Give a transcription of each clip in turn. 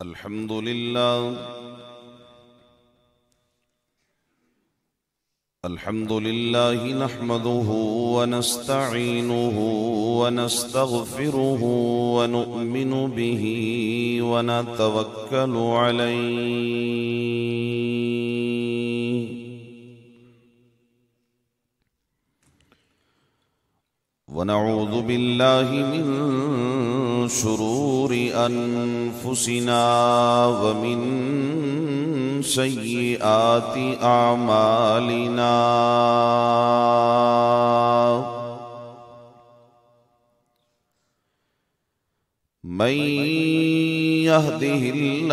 अल्हम्दुलिल्लाह नहमदुहु व नस्तईनुहु व नस्तगफिरुहु व नु'मिनु बिही व नतवक्कलु अलैहि व नऊज़ु बिल्लाहि मिन शुरूरि अनफुसिना व मिन सय्यिआति आमालिना मन यहदिहिल्लाहु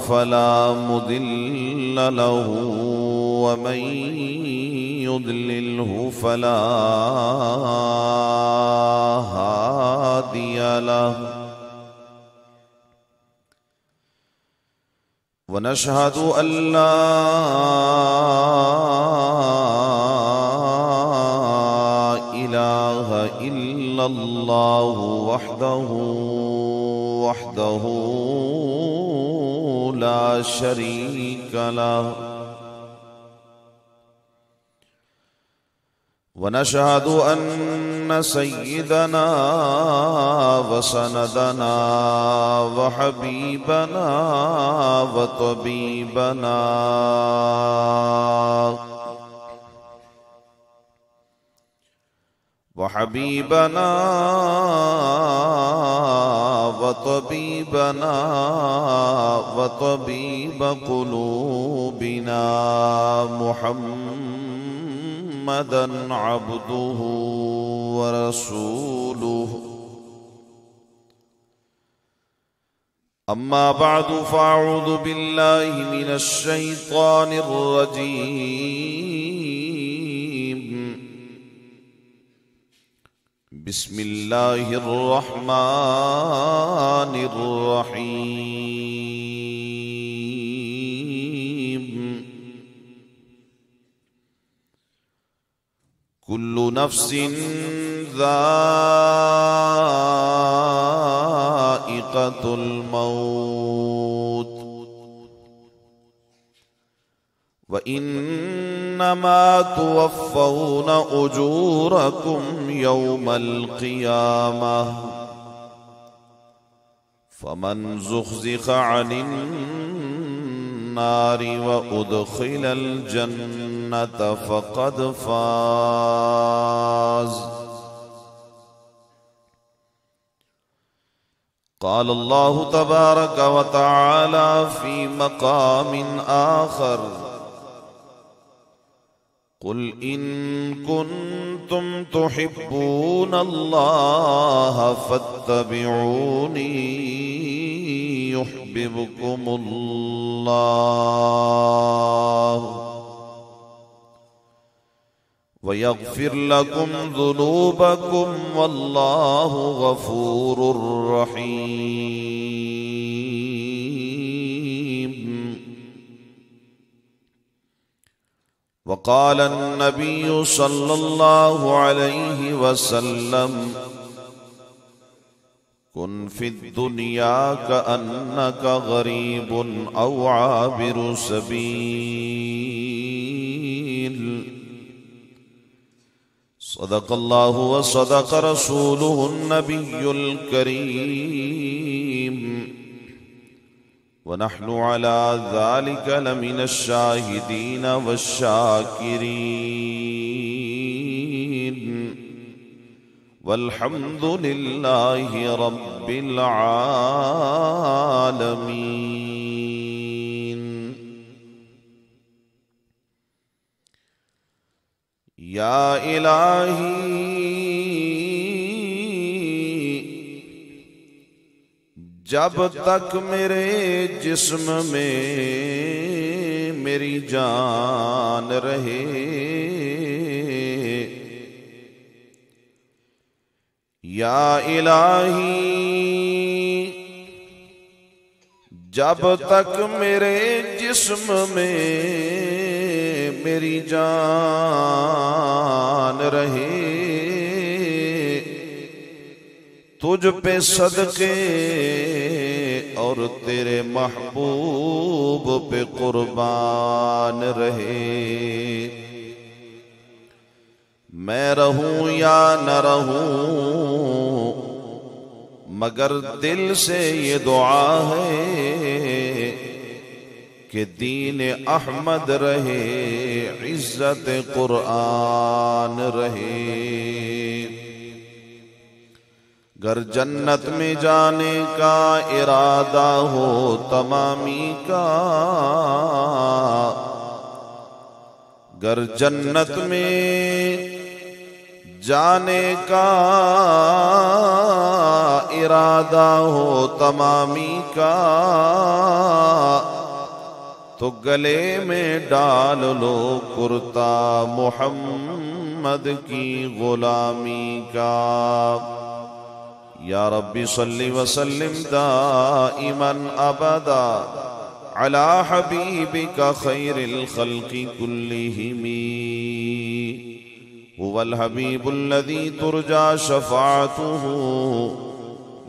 फला मुदिल्ल लहु व मन युद्लिल्हु फला हादिय लहु वनशहदु अल्ला इलाहा इल्लल्लाहु वहदहु ला शरीका लहु वनशहदु अन्न सय्यिदना व सनदना व हबीबना व तबीबना व हबीबना व तबीबना व तबीब क़ुलूबिना मुहम्मदन अब्दुहु व रसूलुहु अम्मा बअदु फ़अऊज़ु बिल्लाहि मिनश शैतानिर रजीम बिस्मिल्लाहिर रहमानिर रहीम कुल्लु नफ्सिन ज़ाइक़तुल मौत व इन्नमा तुवफ़्फ़ौना उजूरकुम यौमल क़ियामह फमन ज़ुहज़िग़ अनिन नारि व उद्ख़िलल जन्नत फ़क़द फ़ाज़। क़ाल अल्लाहु तबारक व तआला फ़ी मक़ामिन आख़र क़ुल इन कुन्तुम तुहिब्बूनल्लाह फ़त्तबिऊनी युह्बिबकुमुल्लाह व यग़फ़िर लकुम ज़ुनूबकुम वल्लाहु गफ़ूरुर रहीम। वक़ाल अन्नबिय्यु सल्लल्लाहु अलैहि वसल्लम कुन फ़िद्दुनिया कअन्नका गरीबुन औ आबिरु सबील। सदक़ल्लाहु व सदक़ रसूलुहुन्नबियुल करीम व नहनु अला ज़ालिका लमिनश शाहिदीन वश्शाकिरीन वल्हम्दुलिल्लाहि रब्बिल आलमीन। या इलाही जब तक मेरे जिस्म में मेरी जान रहे या इलाही जब तक मेरे जिस्म में मेरी जान रहे तुझ पे सदके और तेरे महबूब पे कुर्बान रहे। मैं रहूं या न रहूं मगर दिल से ये दुआ है कि दीन अहमद रहे, इज्जत कुरान रहे। गर जन्नत में जाने का इरादा हो तमामी का, गर जन्नत में जाने का इरादा हो तमामी का, तो गले में डाल लो कुर्ता मोहम्मद की गुलामी का। या रब्बी सल्ली व सल्लिम दाइमन अबदा अला हबीबिका खैरिल खल्क़ि कुल्लिहिमी, हुवल हबीबुल्लज़ी तुरजा शफ़ाअतुहु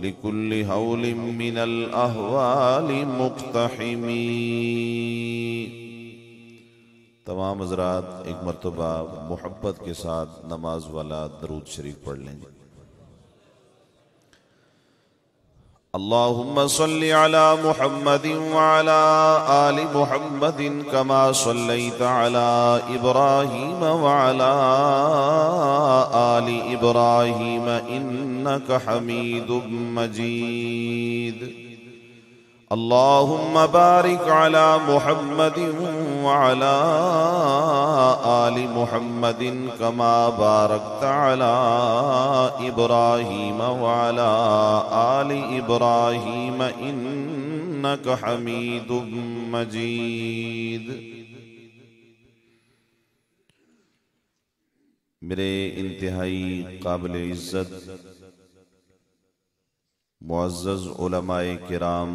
लिकुल्लि हौलिम मिनल अहवालि मुक़्तहिमी। तमाम हज़रात एक मरतबा मोहब्बत के साथ नमाज वाला दरूद शरीफ पढ़ लेंगे। अल्लाहुम्मा सल्लि अला मुहम्मदिन व अला आलि मुहम्मदिन कमा सल्लैता अला इब्राहीम व अला आलि इब्राहीम इन्नका हमीदुम मजीद। अल्लाहुम्मा बारिक अला मुहम्मदिन व अला आलि मुहम्मदिन कमा बारकता अला इब्राहीम व अला आलि इब्राहीम इन्नका हमीदुम मजीद। मेरे इंतहाई काबिल इज्जत मुअज़्ज़ज़ उलमाए किराम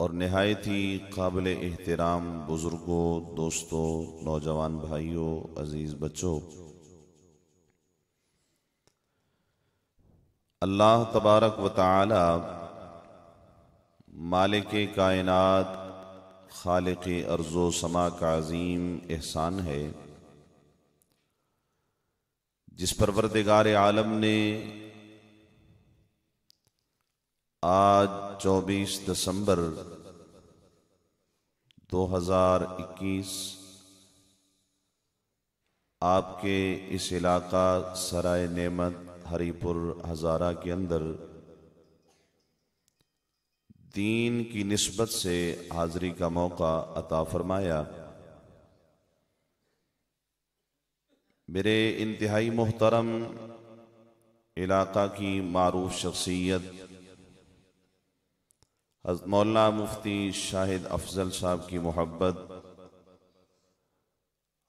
और निहायत ही काबिल एहतराम बुजुर्गों, दोस्तों, नौजवान भाइयों, अजीज बच्चों, अल्लाह तबारक व तआला मालिक कायनात खालिक अर्ज़ो समा का अज़ीम एहसान है, जिस परवरदिगार आलम ने आज 24 दिसंबर 2021 आपके इस इलाका सराय नेमत हरीपुर हज़ारा के अंदर दीन की निस्बत से हाज़री का मौका अता फरमाया। मेरे इंतहाई मोहतरम इलाका की मारूफ शख्सियत मौलाना मुफ्ती शाहिद अफजल साहब की मोहब्बत,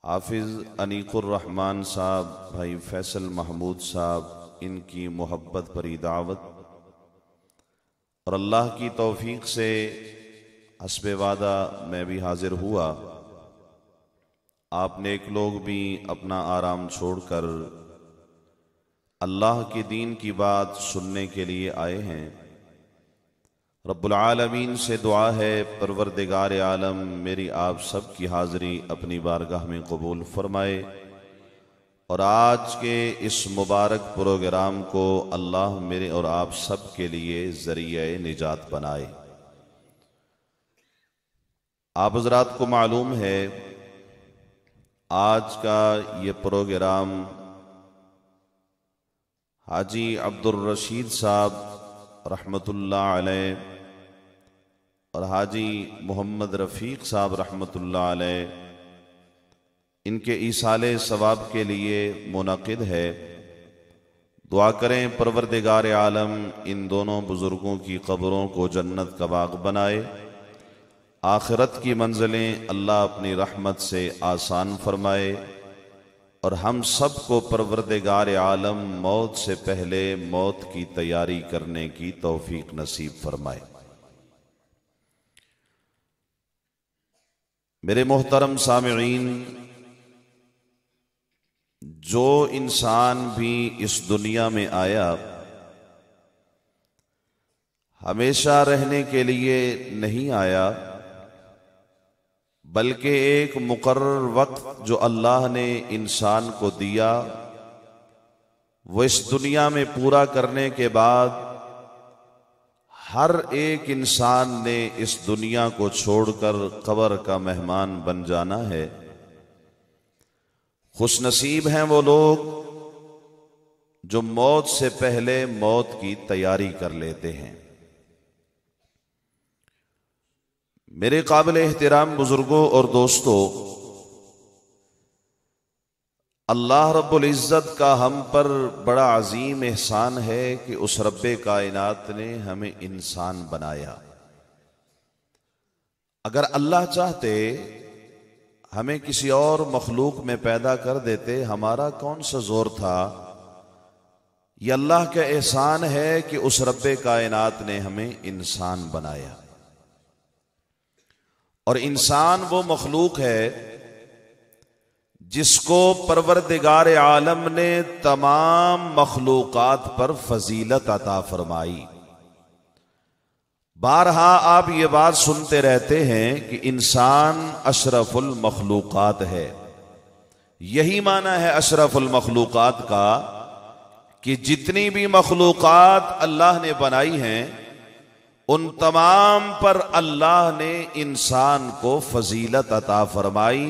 हाफिज अनीकुर रहमान साहब, भाई फैसल महमूद साहब, इनकी मोहब्बत भरी दावत और अल्लाह की तौफीक से हस्बे वादा मैं भी हाजिर हुआ। आप नेक लोग भी अपना आराम छोड़कर अल्लाह के दीन की बात सुनने के लिए आए हैं। रब्बुल आलमीन से दुआ है, परवरदिगार आलम मेरी आप सब की हाज़री अपनी बारगाह में कबूल फरमाए और आज के इस मुबारक प्रोग्राम को अल्लाह मेरे और आप सब के लिए ज़रिए निजात बनाए। आप हज़रात को मालूम है आज का ये प्रोग्राम हाजी अब्दुल रशीद साहब रहमतुल्लाह अलैह और हाजी मोहम्मद रफ़ीक साहब रहमतुल्लाह अलैह इनके ईसाले सवाब के लिए मुनक़िद है। दुआ करें परवरदिगार आलम इन दोनों बुज़ुर्गों की क़ब्रों को जन्नत का बाग़ बनाए, आखिरत की मंज़िलें अल्लाह अपनी रहमत से आसान फरमाए और हम सब को परवरदिगार आलम मौत से पहले मौत की तैयारी करने की तौफीक नसीब फरमाए। मेरे मोहतरम सामिईन, जो इंसान भी इस दुनिया में आया हमेशा रहने के लिए नहीं आया, बल्कि एक मुकर्रर वक्त जो अल्लाह ने इंसान को दिया वो इस दुनिया में पूरा करने के बाद हर एक इंसान ने इस दुनिया को छोड़कर कब्र का मेहमान बन जाना है। खुशनसीब हैं वो लोग जो मौत से पहले मौत की तैयारी कर लेते हैं। मेरे काबिल एहतराम बुजुर्गों और दोस्तों, अल्लाह रब्बुल इज़्ज़त का हम पर बड़ा अजीम एहसान है कि उस रब्बे कायनात ने हमें इंसान बनाया। अगर अल्लाह चाहते हमें किसी और मखलूक में पैदा कर देते, हमारा कौन सा जोर था। यह अल्लाह का एहसान है कि उस रब्बे कायनात ने हमें इंसान बनाया। और इंसान वो मखलूक है जिसको परवरदिगार आलम ने तमाम मखलूकात पर फजीलत अता फरमाई। बारहा आप ये बात सुनते रहते हैं कि इंसान अशरफुल मखलूकात है। यही माना है अशरफुल मखलूकात का कि जितनी भी मखलूकात अल्लाह ने बनाई हैं उन तमाम पर अल्लाह ने इंसान को फजीलत अता फरमाई,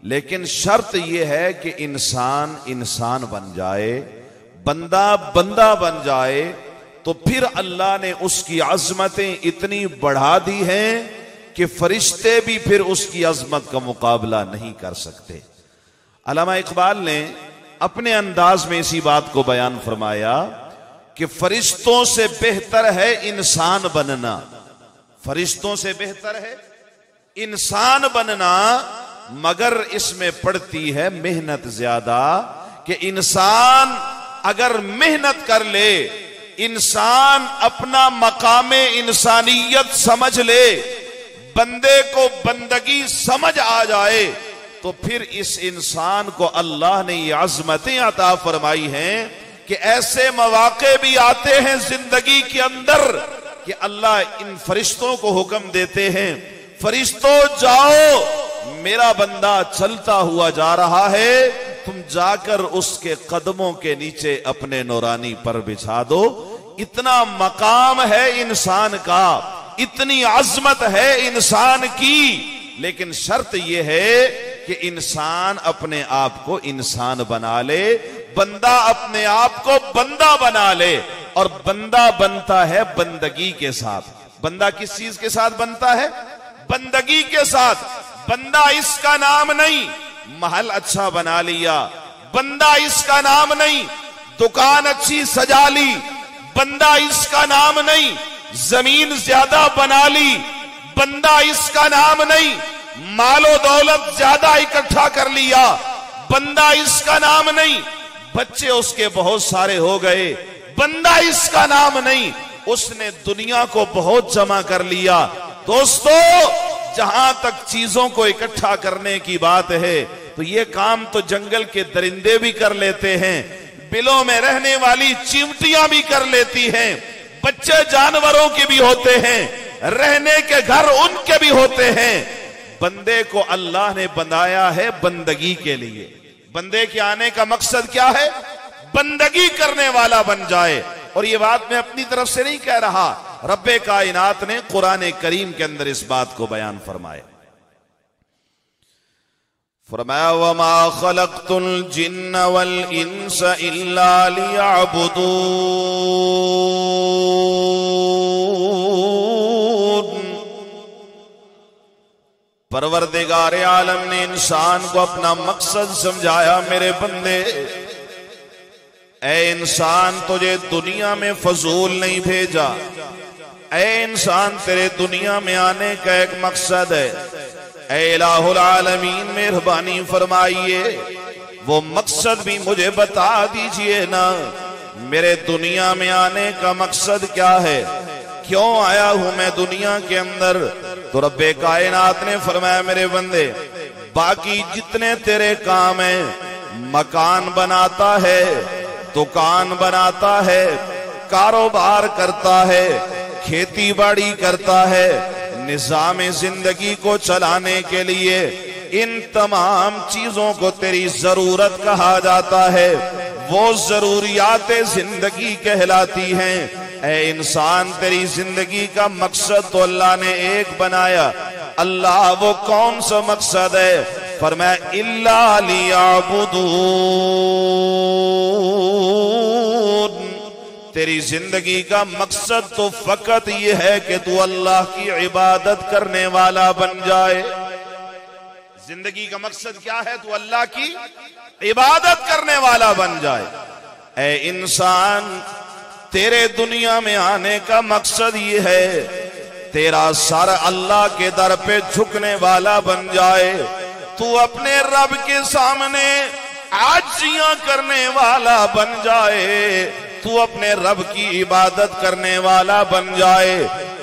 लेकिन शर्त यह है कि इंसान इंसान बन जाए, बंदा बंदा बन जाए। तो फिर अल्लाह ने उसकी अजमतें इतनी बढ़ा दी हैं कि फरिश्ते भी फिर उसकी अजमत का मुकाबला नहीं कर सकते। अल्लामा इकबाल ने अपने अंदाज में इसी बात को बयान फरमाया कि फरिश्तों से बेहतर है इंसान बनना, फरिश्तों से बेहतर है इंसान बनना, मगर इसमें पड़ती है मेहनत ज्यादा। कि इंसान अगर मेहनत कर ले, इंसान अपना मकामे इंसानियत समझ ले, बंदे को बंदगी समझ आ जाए, तो फिर इस इंसान को अल्लाह ने ये अज़मतें अता फरमाई हैं कि ऐसे मौके भी आते हैं जिंदगी के अंदर कि अल्लाह इन फरिश्तों को हुक्म देते हैं, फरिश्तों जाओ, मेरा बंदा चलता हुआ जा रहा है, तुम जाकर उसके कदमों के नीचे अपने नूरानी पर बिछा दो। इतना मकाम है इंसान का, इतनी अजमत है इंसान की, लेकिन शर्त यह है कि इंसान अपने आप को इंसान बना ले, बंदा अपने आप को बंदा बना ले। और बंदा बनता है बंदगी के साथ। बंदा किस चीज के साथ बनता है? बंदगी के साथ। बंदा इसका नाम नहीं महल अच्छा बना लिया, बंदा इसका नाम नहीं दुकान अच्छी सजा ली, बंदा इसका नाम नहीं जमीन ज्यादा बना ली, बंदा इसका नाम नहीं मालो दौलत ज्यादा इकट्ठा कर लिया, बंदा इसका नाम नहीं बच्चे उसके बहुत सारे हो गए, बंदा इसका नाम नहीं उसने दुनिया को बहुत जमा कर लिया। दोस्तों, जहां तक चीजों को इकट्ठा करने की बात है तो ये काम तो जंगल के दरिंदे भी कर लेते हैं, बिलों में रहने वाली चिमटियां भी कर लेती हैं, बच्चे जानवरों के भी होते हैं, रहने के घर उनके भी होते हैं। बंदे को अल्लाह ने बनाया है बंदगी के लिए। बंदे के आने का मकसद क्या है? बंदगी करने वाला बन जाए। और ये बात मैं अपनी तरफ से नहीं कह रहा, रब्बे कायनात ने कुरान करीम के अंदर इस बात को बयान फरमाया। फरमाया वमा खलक़तुल जिन्न वल इंस इल्ला लियअबुदून। परवरदिगार आलम ने इंसान को अपना मकसद समझाया। मेरे बंदे, ऐ इंसान, तुझे दुनिया में फजूल नहीं भेजा। ऐ इंसान, तेरे दुनिया में आने का एक मकसद है। ऐ इलाहुल आलमीन, मेहरबानी फरमाइए, वो मकसद भी मुझे बता दीजिए ना। मेरे दुनिया में आने का मकसद क्या है? क्यों आया हूं मैं दुनिया के अंदर? तो रब्बे कायनात ने फरमाया, मेरे बंदे, बाकी जितने तेरे काम हैं, मकान बनाता है, दुकान बनाता है, कारोबार करता है, खेती बाड़ी करता है, निज़ाम जिंदगी को चलाने के लिए इन तमाम चीजों को तेरी जरूरत कहा जाता है, वो जरूरियात जिंदगी कहलाती हैं। ऐ इंसान, तेरी जिंदगी का मकसद तो अल्लाह ने एक बनाया। अल्लाह वो कौन सा मकसद है? फरमाया इल्ला लियाबुदून। तेरी जिंदगी का मकसद तो फकत ये है कि तू अल्लाह की इबादत करने वाला बन जाए। जिंदगी का मकसद क्या है? तू अल्लाह की इबादत करने वाला बन जाए। ऐ इंसान, तेरे दुनिया में आने का मकसद ये है तेरा सर अल्लाह के दर पे झुकने वाला बन जाए, तू अपने रब के सामने आजियां करने वाला बन जाए, तू अपने रब की इबादत करने वाला बन जाए।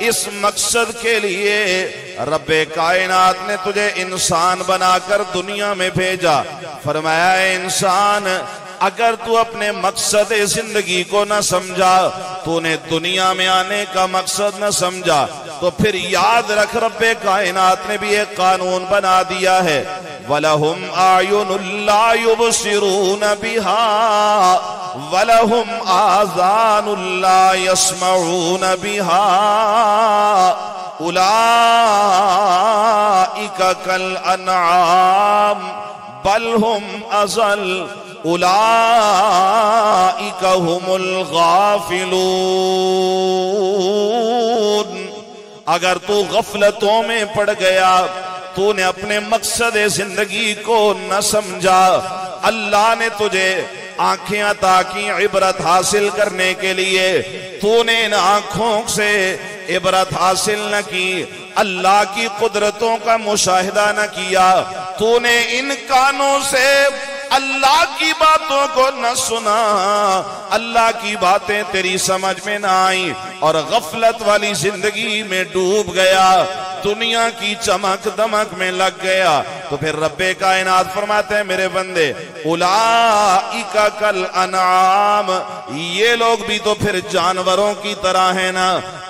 इस मकसद के लिए रब्बे कायनात ने तुझे इंसान बनाकर दुनिया में भेजा। फरमाया इंसान, अगर तू अपने मकसद जिंदगी को न समझा, तूने दुनिया में आने का मकसद न समझा, तो फिर याद रख रब्बे कायनात ने भी एक कानून बना दिया है, वलहुम आयुनुन ला युबसिरून बिहा वलहुम आज़ानुन ला यस्मऊन बिहा उलाइका कल अनआम बल हुम अज़ल उलाइका हुमुल गाफिलून। अगर तू गफलतों में पड़ गया, तूने अपने मकसद जिंदगी को न समझा, अल्लाह ने तुझे आंखें अता की इबरत हासिल करने के लिए, तूने इन आंखों से इबरत हासिल न की, अल्लाह की कुदरतों का मुशाहिदा न किया, तूने इन कानों से अल्लाह की बातों को न सुना, अल्लाह की बातें तेरी समझ में ना आई और गफलत वाली जिंदगी में डूब गया, दुनिया की चमक दमक में लग गया, तो फिर रब्बे कायनात फरमाते हैं मेरे बंदे उलाइका कल अनआम, ये लोग भी तो फिर जानवरों की तरह है ना,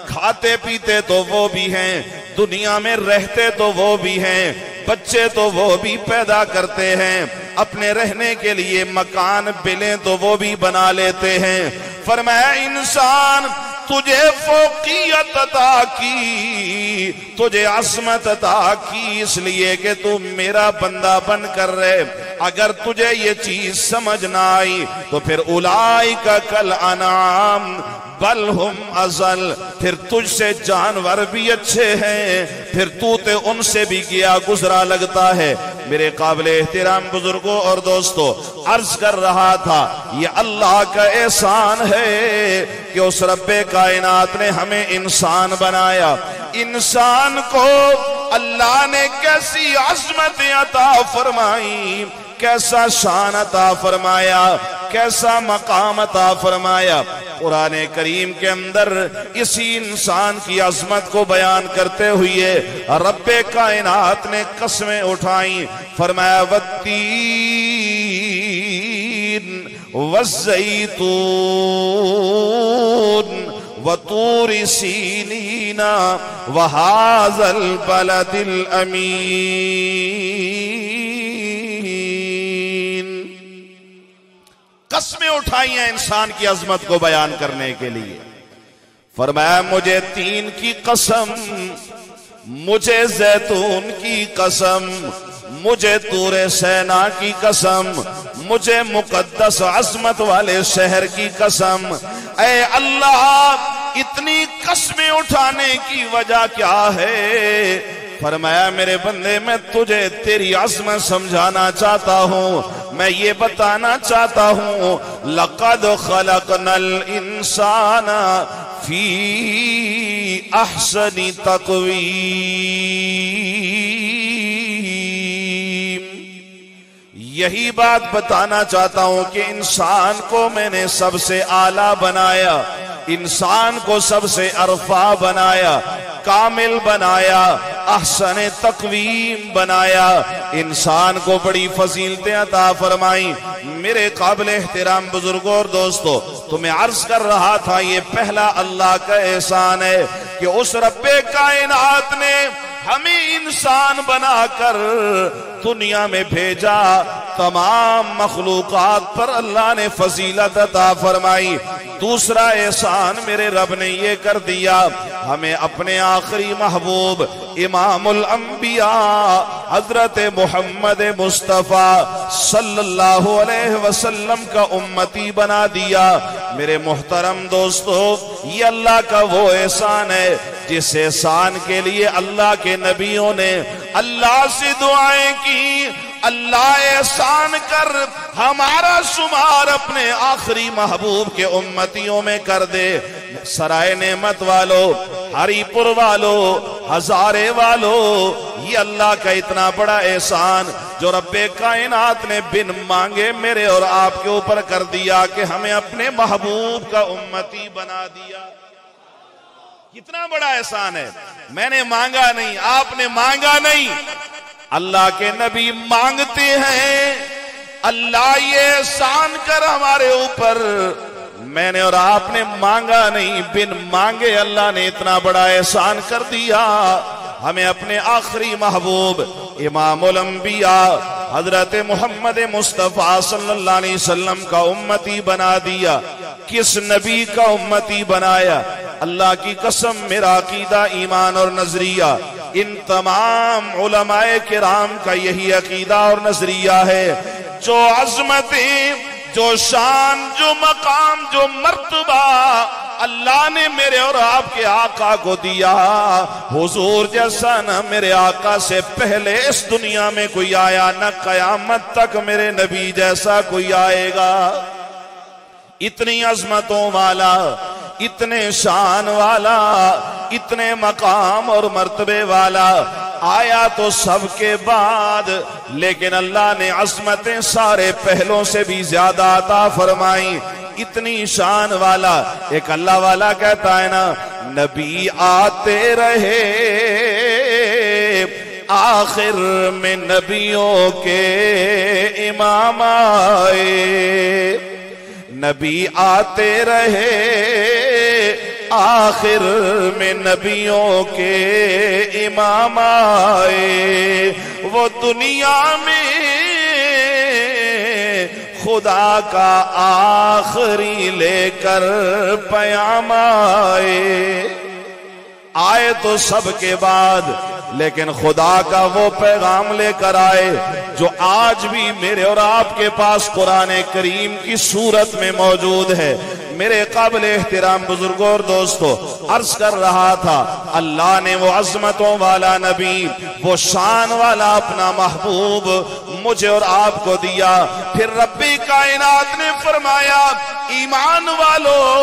खाते पीते तो वो भी हैं, दुनिया में रहते तो वो भी हैं, बच्चे तो वो भी पैदा करते हैं, अपने रहने के लिए मकान बिलें तो वो भी बना लेते हैं। फरमाया इंसान, तुझे फौकियत अता की, तुझे असमत अता की इसलिए कि तू मेरा बंदा बन कर रहे। अगर तुझे ये चीज समझ ना आई तो फिर उलाइका कल अनाम बल हुम अज़ल, फिर तुझसे जानवर भी अच्छे हैं, फिर तू तो उनसे भी गया गुजरा लगता है। मेरे काबिल एहतराम बुजुर्गों और दोस्तों, अर्ज कर रहा था ये अल्लाह का एहसान है कि उस रब्बे कायनात ने हमें इंसान बनाया। इंसान को अल्लाह ने कैसी अज़मत अता फरमाई, कैसा शान अता फरमाया, कैसा मकाम अता फरमाया। कुरान करीम के अंदर इसी इंसान की अजमत को बयान करते हुए रब्बे कायनात ने कसमें उठाई, फरमाया वत्तीन वज़्ज़ैतून वतूर सीनीना वहाज़ल बलदिल अमीन। कसमें उठाई हैं इंसान की अजमत को बयान करने के लिए। फरमाया मुझे तीन की कसम, मुझे जैतून की कसम, मुझे तूरे सेना की कसम, मुझे मुकद्दस अजमत वाले शहर की कसम। ऐ अल्लाह, इतनी कसमें उठाने की वजह क्या है? फरमाया मेरे बंदे, मैं तुझे तेरी अज़मत समझाना चाहता हूँ, मैं ये बताना चाहता हूँ, लक़द ख़लक़नल इंसाना फी अहसनी तक़वीम। यही बात बताना चाहता हूँ कि इंसान को मैंने सबसे आला बनाया, इंसान को सबसे अरफा बनाया, कामिल बनाया, अहसन तकवीम बनाया, इंसान को बड़ी फजीलतें अता फरमाई। मेरे काबिल एहतराम बुजुर्गों और दोस्तों, तुम्हें अर्ज कर रहा था, ये पहला अल्लाह का एहसान है कि उस रब्बे कायनात ने हमें इंसान बनाकर दुनिया में भेजा। तमाम मखलूकात पर अल्लाह ने फजीलत अता फरमाई। दूसरा एहसान मेरे रब ने ये कर दिया, हमें अपने आखिरी महबूब इमामुल अंबिया हजरत मोहम्मद मुस्तफा सल्लल्लाहु अलैहि वसल्लम का उम्मती बना दिया। मेरे मोहतरम दोस्तों, ये अल्लाह का वो एहसान है जिस एहसान के लिए अल्लाह के नबियों ने अल्लाह से दुआएं की, अल्लाह एहसान कर हमारा शुमार अपने आखिरी महबूब के उम्मतियों में कर दे। सराय नेमत वालों, हरीपुर वालों, हजारे वालों, ये अल्लाह का इतना बड़ा एहसान जो रब्बे कायनात ने बिन मांगे मेरे और आपके ऊपर कर दिया कि हमें अपने महबूब का उम्मती बना दिया। कितना बड़ा एहसान है। मैंने मांगा नहीं, आपने मांगा नहीं, अल्लाह के नबी मांगते हैं, अल्लाह ये एहसान कर हमारे ऊपर। मैंने और आपने मांगा नहीं, बिन मांगे अल्लाह ने इतना बड़ा एहसान कर दिया। हमें अपने आखिरी महबूब इमामुल अंबिया हजरत मोहम्मद मुस्तफा सल्लल्लाहु अलैहि वसल्लम का उम्मती बना दिया। किस नबी का उम्मती बनाया? अल्लाह की कसम, मेरा अकीदा, ईमान और नजरिया, इन तमाम उलमाए किराम का यही अकीदा और नजरिया है। जो अजमतें, जो शान, जो मकाम, जो मर्तबा अल्लाह ने मेरे और आपके आका को दिया, हुजूर जैसा न मेरे आका से पहले इस दुनिया में कोई आया, न कयामत तक मेरे नबी जैसा कोई आएगा। इतनी अजमतों वाला, इतने शान वाला, इतने मकाम और मर्तबे वाला आया तो सबके बाद, लेकिन अल्लाह ने अजमतें सारे पहलों से भी ज्यादा अता फरमाई। इतनी शान वाला एक अल्लाह वाला कहता है ना, नबी आते रहे आखिर में नबियों के इमाम आए, नबी आते रहे आखिर में नबियों के इमाम आए। वो दुनिया में खुदा का आखिरी लेकर पैगाम आए तो सबके बाद, लेकिन खुदा का वो पैगाम लेकर आए जो आज भी मेरे और आपके पास कुरान करीम की सूरत में मौजूद है। मेरे काबिल एहतराम बुजुर्गों और दोस्तों, अर्ज कर रहा था, अल्लाह ने वो अजमतों वाला नबी, वो शान वाला अपना महबूब मुझे और आपको दिया। फिर रब्बी कायनात ने फरमाया, ईमान वालों,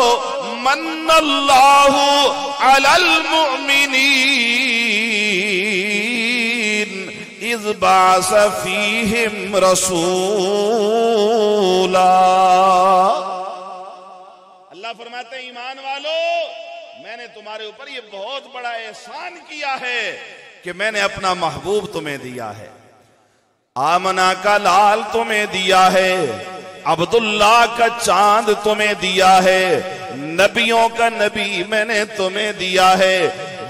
मन्नल्लाहु अलल मुमिनीन इज़ बाअस फीहिम रसूला। अल्लाह फरमाते हैं, ईमान वालों, मैंने तुम्हारे ऊपर ये बहुत बड़ा एहसान किया है कि मैंने अपना महबूब तुम्हें दिया है, आमना का लाल तुम्हें दिया है, अब्दुल्ला का चांद तुम्हें दिया है, नबियों का नबी मैंने तुम्हें दिया है।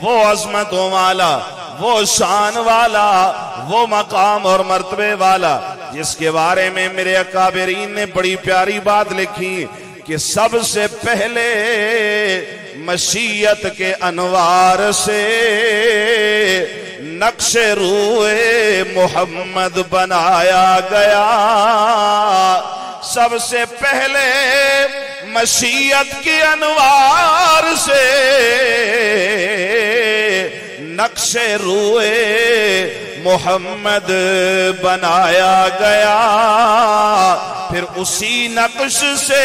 वो अजमतों वाला, वो शान वाला, वो मकाम और मर्तबे वाला जिसके बारे में मेरे अकाबरीन ने बड़ी प्यारी बात लिखी कि सबसे पहले मशीयत के अनवार से नक्शे रूए मोहम्मद बनाया गया। सबसे पहले मशीयत के अनवार से नक्शे रूए मोहम्मद बनाया गया। फिर उसी नक्श से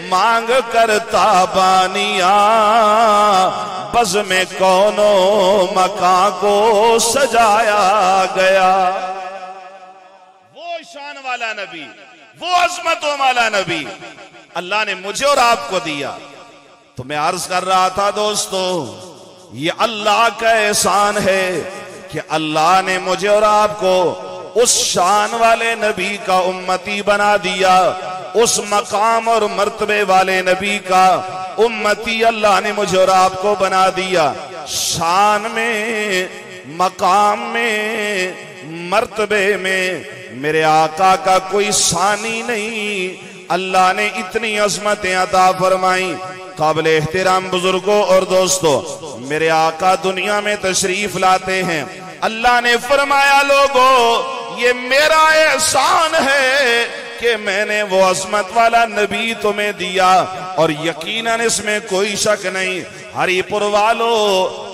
मांग करता बानिया, बज़ में कौनो मकां को सजाया गया। वो शान वाला नबी, वो अज़मतों वाला नबी अल्लाह ने मुझे और आपको दिया। तो मैं अर्ज कर रहा था दोस्तों, ये अल्लाह का एहसान है कि अल्लाह ने मुझे और आपको उस शान वाले नबी का उम्मती बना दिया, उस मकाम और मर्तबे वाले नबी का उम्मती अल्लाह ने मुझे और आपको बना दिया। शान में, मकाम में, मर्तबे में मेरे आका का कोई सानी नहीं। अल्लाह ने इतनी अजमतें अता फरमाई। काबिल एहतराम बुजुर्गों और दोस्तों, मेरे आका दुनिया में तशरीफ लाते हैं। अल्लाह ने फरमाया, लोगों ये मेरा एहसान है कि मैंने वो अजमत वाला नबी तुम्हें दिया, और यकीनन इसमें कोई शक नहीं। हरिपुर वालों,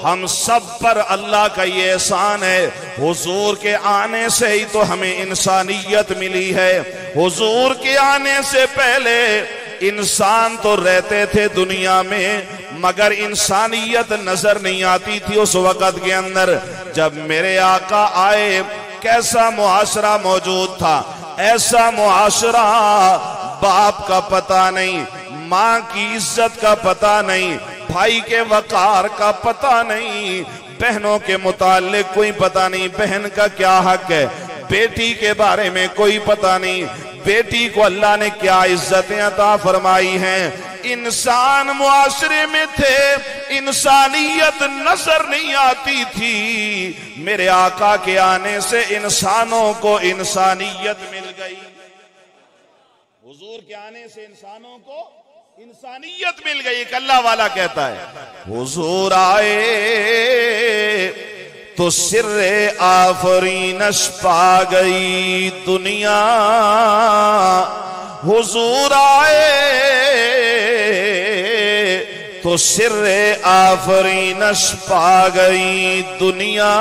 हम सब पर अल्लाह का ये एहसान है। हुजूर के आने से ही तो हमें इंसानियत मिली है। हुजूर के आने से पहले इंसान तो रहते थे दुनिया में, मगर इंसानियत नजर नहीं आती थी उस वक़्त के अंदर। जब मेरे आका आए, कैसा मुआशरा मौजूद था? ऐसा मुआशरा, बाप का पता नहीं, माँ की इज्जत का पता नहीं, भाई के वकार का पता नहीं, बहनों के मुताल्लिक कोई पता नहीं, बहन का क्या हक है, बेटी के बारे में कोई पता नहीं, बेटी को अल्लाह ने क्या इज्जतें अता फरमाई हैं। इंसान मुआशरे में थे, इंसानियत नजर नहीं आती थी। मेरे आका के आने से इंसानों को इंसानियत मिल गई। हुजूर के आने से इंसानों को इंसानियत मिल गई। एक अल्लाह वाला कहता है, हुजूर आए तो सिर्रे आफरीनश पा गई दुनिया। हुजूर आए तो सिर्रे आफरीनश पा गई दुनिया।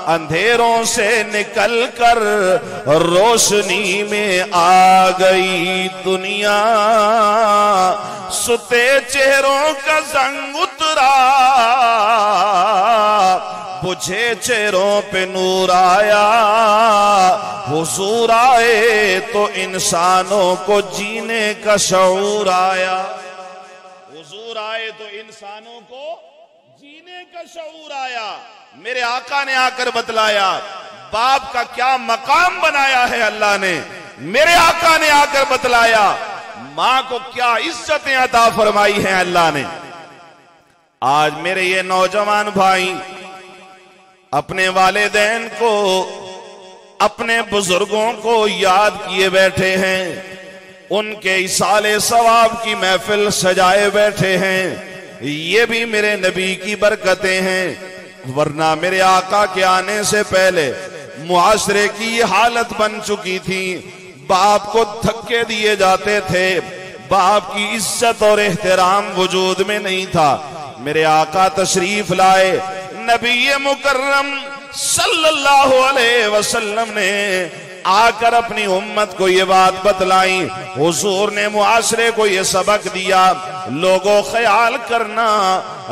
अंधेरों से निकलकर रोशनी में आ गई दुनिया। सुते चेहरों का जंग उतरा, बुझे चेहरों पे नूर आया। हुजूर आए तो इंसानों को जीने का शऊर आया। हुजूर आए तो इंसानों को जीने का शऊर आया। मेरे आका ने आकर बतलाया, बाप का क्या मकाम बनाया है अल्लाह ने। मेरे आका ने आकर बतलाया, मां को क्या इज्जतें अता फरमाई हैं अल्लाह ने। आज मेरे ये नौजवान भाई अपने वालिदैन को, अपने बुजुर्गों को याद किए बैठे हैं, उनके इसाले सवाब की महफिल सजाए बैठे हैं। ये भी मेरे नबी की बरकतें हैं, वरना मेरे आका के आने से पहले मुआशरे की ये हालत बन चुकी थी। बाप को धक्के दिए जाते थे, बाप की इज्जत और एहतराम वजूद में नहीं था। मेरे आका तशरीफ लाए, नबी मुकर्रम सल्लल्लाहु अलैहि वसल्लम ने आकर अपनी उम्मत को ये बात बतलाई। हुजूर ने मुआशरे को ये सबक दिया, लोगों ख्याल करना,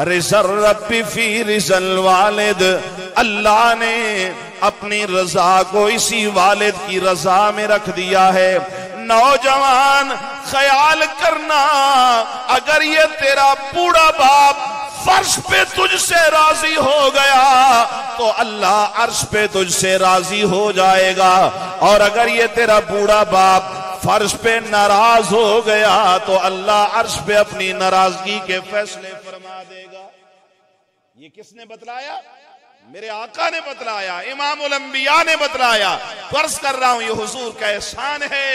रिज़ल रब्बी फी रिज़ल वालिद, अल्लाह ने अपनी रजा को इसी वालिद की रजा में रख दिया है। नौजवान ख्याल करना, अगर ये तेरा बूढ़ा बाप फर्श पे तुझसे राजी हो गया तो अल्लाह अर्श पे तुझसे राजी हो जाएगा, और अगर ये तेरा बूढ़ा बाप फर्श पे नाराज हो गया तो अल्लाह अर्श पे अपनी नाराजगी के फैसले फरमा देगा। ये किसने बतलाया? मेरे आका ने बतलाया, इमामुल अंबिया ने बतलाया। फर्ज कर रहा हूं ये हुजूर का एहसान है,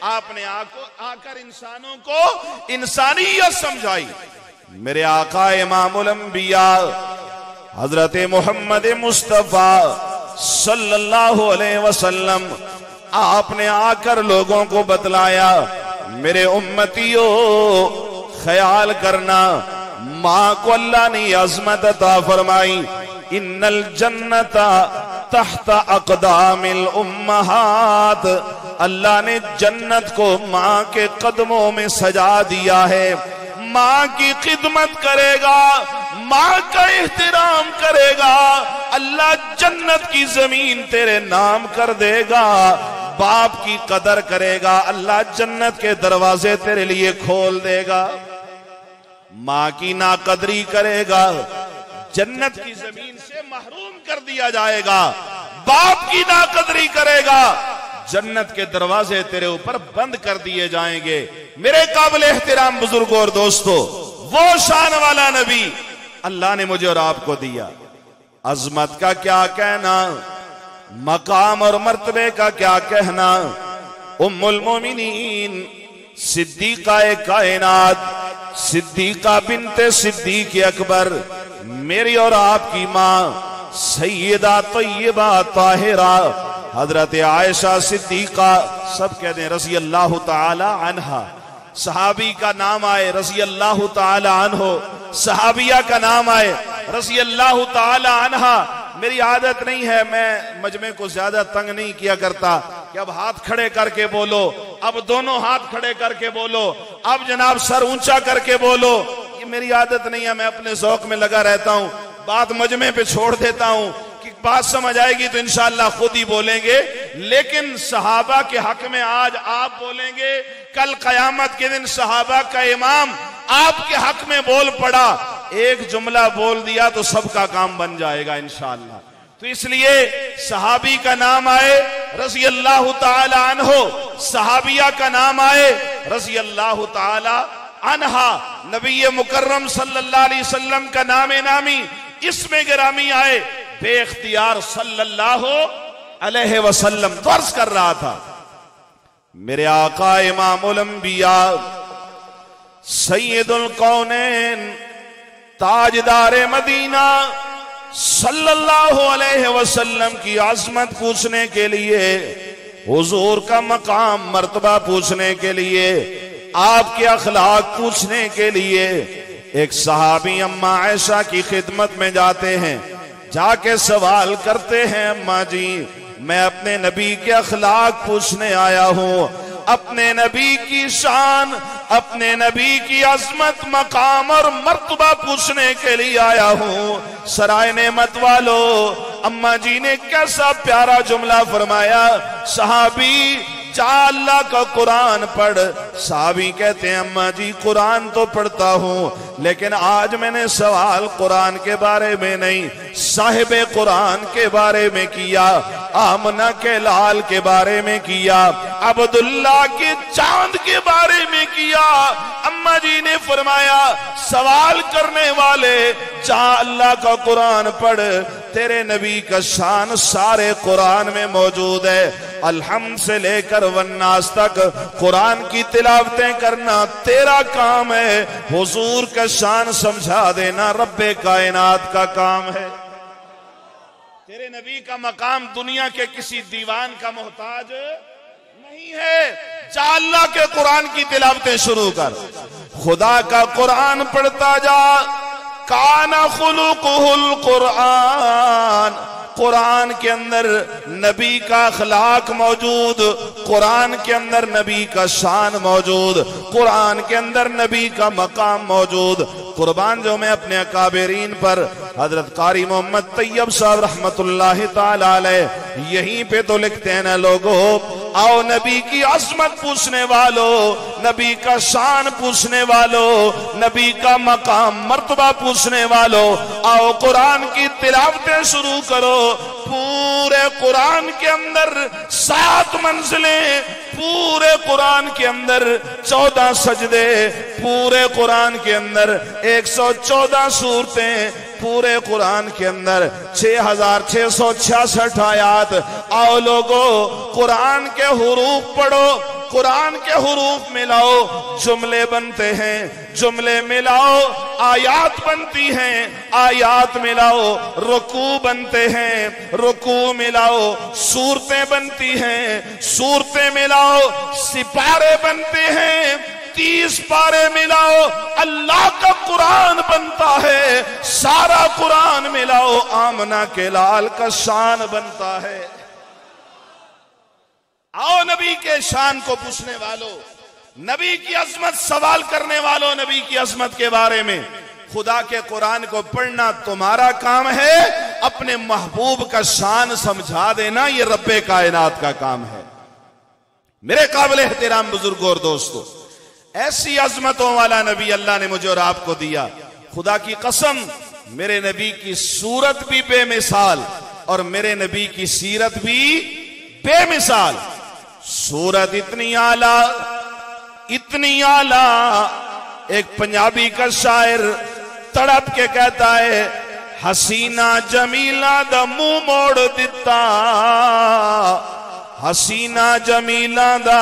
आपने आकर इंसानों को इंसानियत समझाई। मेरे आका इमामुल अंबिया हजरत मोहम्मद मुस्तफा सल्लल्लाहु अलैहि वसल्लम, आपने आकर लोगों को बतलाया, मेरे उम्मतियों ख्याल करना, मां को अल्लाह ने अज़मत अता फरमाई। इन्नल जन्नता तहता अक़दामिल उम्महात, अल्लाह ने जन्नत को मां के कदमों में सजा दिया है। मां की खिदमत करेगा, मां का एहतराम करेगा, अल्लाह जन्नत की जमीन तेरे नाम कर देगा। बाप की कदर करेगा, अल्लाह जन्नत के दरवाजे तेरे लिए खोल देगा। मां की नाकदरी करेगा जन्नत की जमीन से महरूम कर दिया जाएगा। बाप की नाकदरी करेगा जन्नत के दरवाजे तेरे ऊपर बंद कर दिए जाएंगे। मेरे काबिल एहतराम बुजुर्गों और दोस्तों, वो शान वाला नबी अल्लाह ने मुझे और आपको दिया। अजमत का क्या कहना, मकाम और मर्तबे का क्या कहना। उम्मुल मोमिनीन सिद्दीका कायनात, सिद्दीका बिनते सिद्दीक अकबर, मेरी और आपकी मां सैयदा तय्यबा ताहिरा हजरत आयशा सिद्दीका, सब कहते हैं रज़ी अल्लाह ताला अन्हा। सहाबी का नाम आए रज़ी अल्लाह ताला अन्हो, सहाबिया का नाम आए रज़ी अल्लाह ताला अन्हा। मेरी आदत नहीं है, मैं मजमे को ज्यादा तंग नहीं किया करता कि अब हाथ खड़े करके बोलो, अब दोनों हाथ खड़े करके बोलो, अब जनाब सर ऊंचा करके बोलो, ये मेरी आदत नहीं है। मैं अपने शौक में लगा रहता हूं, बात मजमे पे छोड़ देता हूं कि बात समझ आएगी तो इंशाअल्लाह खुद ही बोलेंगे। लेकिन सहाबा के हक में आज आप बोलेंगे, कल कयामत के दिन सहाबा का इमाम आपके हक में बोल पड़ा, एक जुमला बोल दिया तो सबका काम बन जाएगा इंशाअल्लाह। तो इसलिए सहाबी का नाम आए रज़ी अल्लाह ताला अन्हो, सहाबिया का नाम आए रज़ी अल्लाह ताला अन्हा, नबी मुकर्रम सल्लल्लाहु अलैहि वसल्लम का नामे नामी इसमें गिरामी आए, बेख्तियार सल्लल्लाहु अलैहि वसल्लम दर्ज कर रहा था। मेरे आका इमामुल अंबिया सैयदुल कौनैन ताजदारे मदीना सल्लल्लाहु अलैहि वसल्लम की आज़मत पूछने के लिए, हुजूर का मकाम मर्तबा पूछने के लिए, आपके अखलाक पूछने के लिए एक सहाबी अम्मा आयशा की खिदमत में जाते हैं। जाके सवाल करते हैं, अम्मा जी मैं अपने नबी के अखलाक पूछने आया हूं, अपने नबी की शान, अपने नबी की अजमत, मकाम और मर्तबा पूछने के लिए आया हूं। सराय नेमत वालो, अम्मा जी ने कैसा प्यारा जुमला फरमाया, सहाबी जा अल्लाह का कुरान पढ़। साहबी कहते हैं अम्मा जी कुरान तो पढ़ता हूं, लेकिन आज मैंने सवाल कुरान के बारे में नहीं, साहिबे कुरान के बारे में किया, आमना के लाल के बारे में किया, अब्दुल्ला के चांद के बारे में किया। अम्मा जी ने फरमाया सवाल करने वाले जा अल्लाह का कुरान पढ़, तेरे नबी का शान सारे कुरान में मौजूद है। अलहम्द से लेकर वन्नास तक कुरान की तिलावतें करना तेरा काम है, हुजूर का शान समझा देना रब्बे कायनात का काम है। तेरे नबी का मकाम दुनिया के किसी दीवान का मोहताज नहीं है। जा अल्लाह के कुरान की तिलावतें शुरू कर, खुदा का कुरान पढ़ता जा। काना खुलुकुहुल कुरान, कुरान के अंदर नबी का अखलाक मौजूद, कुरान के अंदर नबी का शान मौजूद, कुरान के अंदर नबी का मकाम मौजूद। कुर्बान जो मैं अपने अकाबरीन पर हजरत कारी मोहम्मद तैयब साहब रहमतुल्लाहि ताला अलैह यहीं पे तो लिखते हैं ना लोगों, आओ नबी की अज़मत पूछने वालों, नबी का शान पूछने वालों, नबी का मकाम मर्तबा पूछने वालों, आओ कुरान की तिलावतें शुरू करो। पूरे कुरान के अंदर 7 मंजिलें, पूरे कुरान के अंदर 14 सजदे, पूरे कुरान के अंदर 114 सूरतें, पूरे कुरान के अंदर 6666 आयात। आओ लोगों कुरान के हुरूफ पढ़ो, कुरान के हुरूफ मिलाओ, जुमले बनते हैं, जुमले मिलाओ, आयात बनती हैं, आयात मिलाओ, रुकू बनते हैं, रुकू मिलाओ, सूरतें बनती हैं, सूरतें मिलाओ, सिपारे बनते हैं, 30 पारे मिलाओ, अल्लाह का कुरान बनता है। सारा कुरान मिलाओ, आमना के लाल का शान बनता है। आओ नबी के शान को पूछने वालों, नबी की अजमत सवाल करने वालों, नबी की अजमत के बारे में। खुदा के कुरान को पढ़ना तुम्हारा काम है, अपने महबूब का शान समझा देना ये रब्बे कायनात का काम है। मेरे काबिल एहतराम बुजुर्गों और दोस्तों, ऐसी अजमतों वाला नबी अल्लाह ने मुझे और आपको दिया। खुदा की कसम, मेरे नबी की सूरत भी बेमिसाल और मेरे नबी की सीरत भी बेमिसाल। सूरत इतनी आला, इतनी आला, एक पंजाबी का शायर तड़प के कहता है, हसीना जमीला दा मुंह मोड़ दिता, हसीना जमीला दा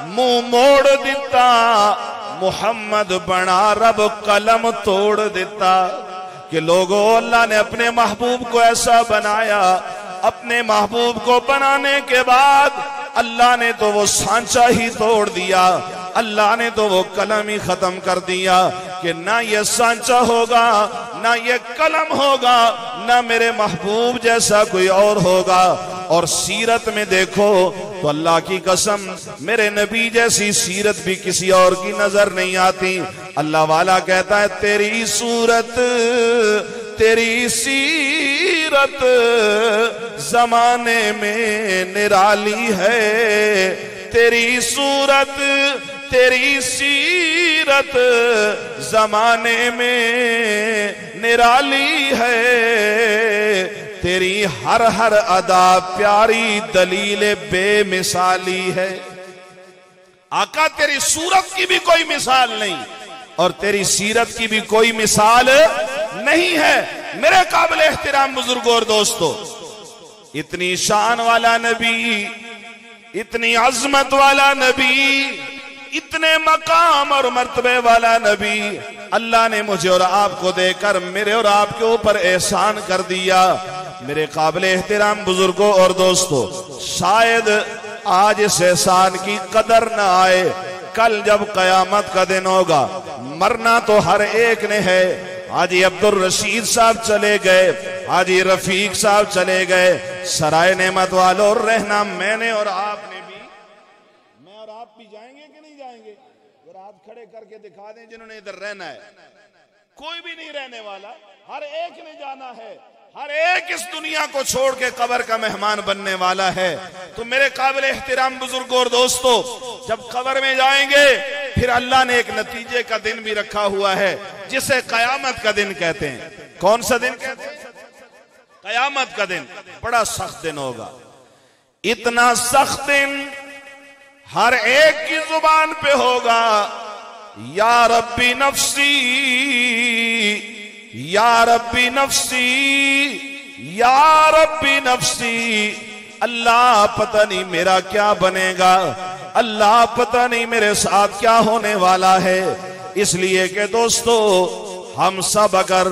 मुंह मोड़ दिता, मुहम्मद बना रब कलम तोड़ दिता। कि लोगों, अल्लाह ने अपने महबूब को ऐसा बनाया, अपने महबूब को बनाने के बाद अल्लाह ने तो वो सांचा ही तोड़ दिया, अल्लाह ने तो वो कलम ही खत्म कर दिया कि ना ये सांचा होगा, ना ये कलम होगा, ना मेरे महबूब जैसा कोई और होगा। और सीरत में देखो तो अल्लाह की कसम, मेरे नबी जैसी सीरत भी किसी और की नजर नहीं आती। अल्लाह वाला कहता है, तेरी सूरत, तेरी सीरत जमाने में निराली है, तेरी सूरत, तेरी सीरत जमाने में निराली है, तेरी हर हर अदा प्यारी दलील बेमिसाली है। आका, तेरी सूरत की भी कोई मिसाल नहीं और तेरी सीरत की भी कोई मिसाल नहीं है। मेरे काबिल एहतराम बुजुर्गों और दोस्तों, इतनी शान वाला नबी, इतनी अजमत वाला नबी, इतने मकाम और मर्तबे वाला नबी अल्लाह ने मुझे और आपको देकर मेरे और आपके ऊपर एहसान कर दिया। मेरे काबिल एहतराम बुजुर्गों और दोस्तों, शायद आज इस एहसान की कदर न आए, कल जब कयामत का दिन होगा। मरना तो हर एक ने है। हाजी अब्दुल रशीद साहब चले गए, हाजी रफीक साहब चले गए, सराय नेमत वालों रहना मैंने और आपने भी, मैं और आप भी जाएंगे कि नहीं जाएंगे? अगर हाथ खड़े करके दिखा दें जिन्होंने इधर रहना है। कोई भी नहीं रहने वाला, हर एक ने जाना है, हर एक इस दुनिया को छोड़ के कब्र का मेहमान बनने वाला है। तो मेरे काबिल एहतराम बुजुर्गों और दोस्तों, जब कब्र में जाएंगे फिर अल्लाह ने एक नतीजे का दिन भी रखा हुआ है जिसे कयामत का दिन कहते हैं। कौन सा दिन कहते हैं? कयामत का दिन। बड़ा सख्त दिन होगा, इतना सख्त दिन हर एक की जुबान पे होगा, या रब्बी नफ्सी, या रब्बी नफ्सी, या रब्बी नफ्सी। अल्लाह पता नहीं मेरा क्या बनेगा, अल्लाह पता नहीं मेरे साथ क्या होने वाला है। इसलिए कि दोस्तों, हम सब अगर